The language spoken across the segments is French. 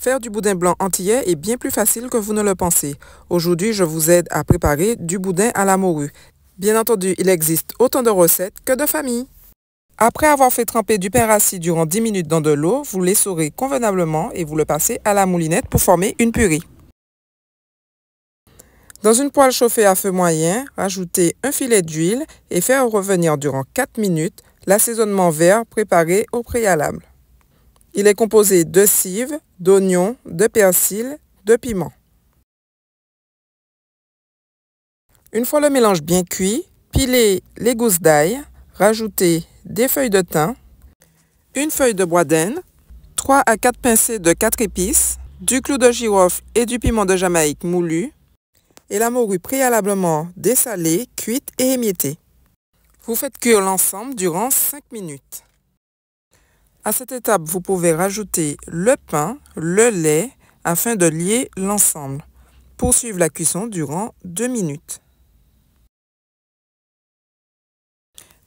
Faire du boudin blanc antillais est bien plus facile que vous ne le pensez. Aujourd'hui, je vous aide à préparer du boudin à la morue. Bien entendu, il existe autant de recettes que de familles. Après avoir fait tremper du pain rassis durant 10 minutes dans de l'eau, vous l'essorez convenablement et vous le passez à la moulinette pour former une purée. Dans une poêle chauffée à feu moyen, rajoutez un filet d'huile et faire revenir durant 4 minutes l'assaisonnement vert préparé au préalable. Il est composé de cives, d'oignons, de persil, de piment. Une fois le mélange bien cuit, pilez les gousses d'ail, rajoutez des feuilles de thym, une feuille de bois d'Inde, 3 à 4 pincées de 4 épices, du clou de girofle et du piment de Jamaïque moulu, et la morue préalablement dessalée, cuite et émiettée. Vous faites cuire l'ensemble durant 5 minutes. À cette étape, vous pouvez rajouter le pain, le lait, afin de lier l'ensemble. Poursuivre la cuisson durant 2 minutes.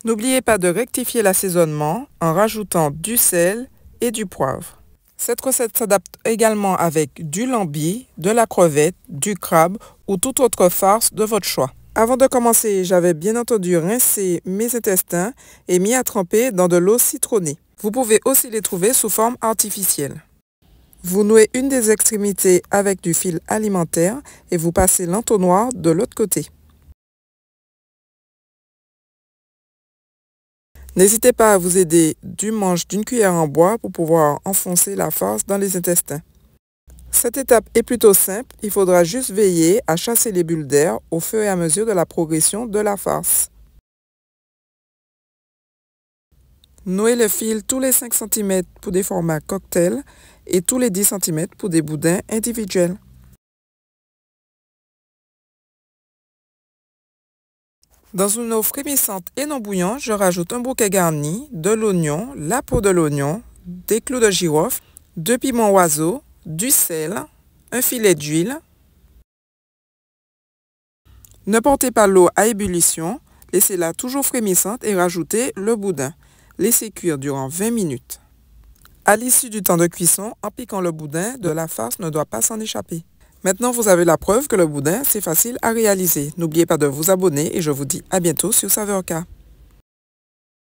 N'oubliez pas de rectifier l'assaisonnement en rajoutant du sel et du poivre. Cette recette s'adapte également avec du lambi, de la crevette, du crabe ou toute autre farce de votre choix. Avant de commencer, j'avais bien entendu rincé mes intestins et mis à tremper dans de l'eau citronnée. Vous pouvez aussi les trouver sous forme artificielle. Vous nouez une des extrémités avec du fil alimentaire et vous passez l'entonnoir de l'autre côté. N'hésitez pas à vous aider du manche d'une cuillère en bois pour pouvoir enfoncer la farce dans les intestins. Cette étape est plutôt simple, il faudra juste veiller à chasser les bulles d'air au fur et à mesure de la progression de la farce. Nouez le fil tous les 5 cm pour des formats cocktail et tous les 10 cm pour des boudins individuels. Dans une eau frémissante et non bouillante, je rajoute un bouquet garni, de l'oignon, la peau de l'oignon, des clous de girofle, 2 piments oiseaux, du sel, un filet d'huile. Ne portez pas l'eau à ébullition, laissez-la toujours frémissante et rajoutez le boudin. Laissez cuire durant 20 minutes. À l'issue du temps de cuisson, en piquant le boudin, de la farce ne doit pas s'en échapper. Maintenant, vous avez la preuve que le boudin, c'est facile à réaliser. N'oubliez pas de vous abonner et je vous dis à bientôt sur Saveur K.